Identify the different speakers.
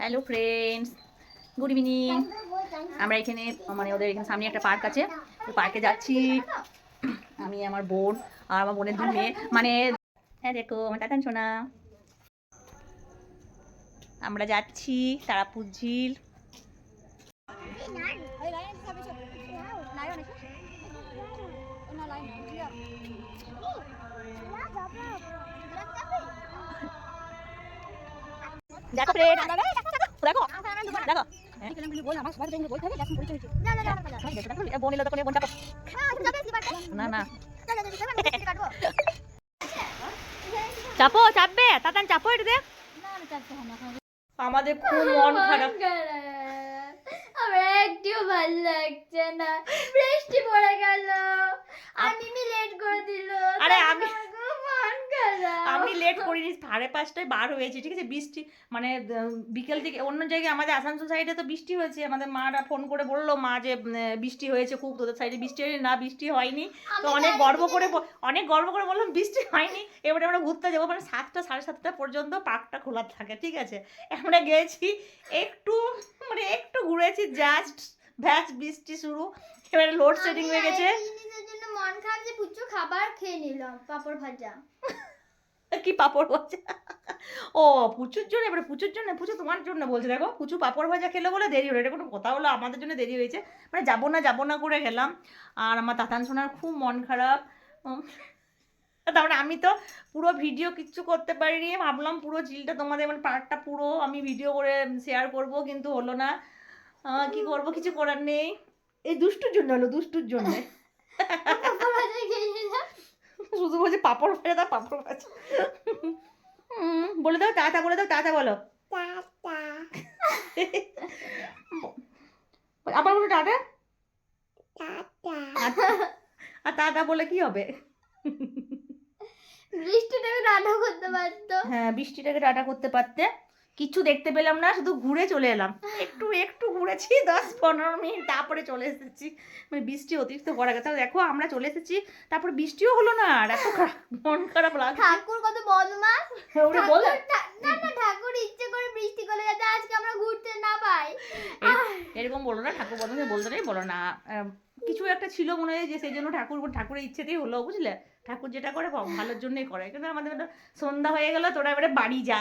Speaker 1: Hello friends, good evening. আমরা এখানে মানে ওদের এখানে সামনে একটা পার্ক আছে, ওই পার্কে যাচ্ছি আমি, আমার বোন আর আমার বোনের 2 মেয়ে। মানে হ্যাঁ দেখো আমার টাটান সোনা, আমরা যাচ্ছি তারাপুর ঝিল। দেখো ফ্রেন্ড, দেখো দেখো বোন এলো তখন বোনটা না না চাপো, চাপবে তাতান, চাপো একটু দেখ। আমাদের খুব মন খারাপ,
Speaker 2: আমার একটু ভালো লাগছে না, বৃষ্টি পড়ে গেল, আমি লেট করে দিল।
Speaker 1: আরে আমি
Speaker 2: খুব মন খারাপ।
Speaker 1: আমি লেট করিনি, 5:30টায় বার হয়েছি, ঠিক আছে। বৃষ্টি মানে বিকেল থেকে অন্য জায়গায়, আমাদের আসানসোল সাইডে তো বৃষ্টি হয়েছে। আমাদের মারা ফোন করে বললো, মা যে বৃষ্টি হয়েছে খুব, তোদের সাইডে বৃষ্টি হয়নি? না বৃষ্টি হয়নি। তো অনেক গর্ব করে বললাম বৃষ্টি হয়নি, এবারে আমরা ঘুরতে যাবো। মানে 7টা 7:30টা পর্যন্ত পার্কটা খোলা থাকে, ঠিক আছে। আমরা গেছি একটু, মানে একটু ঘুরেছি জাস্ট, ব্যাস বৃষ্টি শুরু। এবারে লোডশেডিং হয়ে গেছে।
Speaker 2: জিনিসের জন্য মন খারাপ যে পুচু খাবার খেয়ে নিলাম, পাপড় ভাজা।
Speaker 1: কি পাপড় ভাজা? ও পুচুর জন্য, এবারে পুচুর জন্য, পুচু তোমার জন্য বলছে। দেখো পুচু পাপড় ভাজা খেলো বলে দেরি হলো, এটা কোনো কথা হলো? আমাদের জন্য দেরি হয়েছে, মানে যাবো না করে গেলাম। আর আমার তাতান সোনার খুব মন খারাপ। তারপরে আমি তো পুরো ভিডিও কিচ্ছু করতে পারিনি, ভাবলাম পুরো ঝিলটা তোমাদের, মানে পার্কটা পুরো আমি ভিডিও করে শেয়ার করব, কিন্তু হলো না। কি করব, কিছু করার নেই। এই দুষ্টুর জন্য হলো, দুষ্টুর জন্য।
Speaker 2: পাপড় ভাজা খেয়ে নিলাম।
Speaker 1: শুধু বলছে পাপড় ভাজা, তার পাপড় ভাজা। বলে দাও টাটা, বলে দাও টাটা, বলো আবার বলো টাটা। আর টাটা বলে কি হবে?
Speaker 2: বৃষ্টিটাকে রান্না করতে পারতো।
Speaker 1: হ্যাঁ, বৃষ্টিটাকে টাটা করতে পারতে। কিছু দেখতে পেলাম না, শুধু ঘুরে চলে এলাম। একটু ঘুরেছি 10-15 মিনিট, তারপরে চলে এসেছি। মানে বৃষ্টি অতিরিক্ত পড়া গেছে। দেখো আমরা চলে এসেছি, তারপরে বৃষ্টিও হলো না, আর এত মন খারাপ লাগছে।
Speaker 2: ঠাকুর কত বদমাস।
Speaker 1: ওরে বলে
Speaker 2: না ঠাকুর ইচ্ছে করে বৃষ্টি করে যাতে আজকে আমরা ঘুরতে না পাই।
Speaker 1: এরকম বলো না, ঠাকুর বদলে বলতে নেই, বলো না। কিছু একটা ছিল মনে হয়, যে সেই জন্য ঠাকুরের ইচ্ছেতেই হলো, বুঝলে। ঠাকুর যেটা করে ভালোর জন্যই করে। কিন্তু আমাদের সন্ধ্যা হয়ে গেল, তোরা এবারে বাড়ি যা।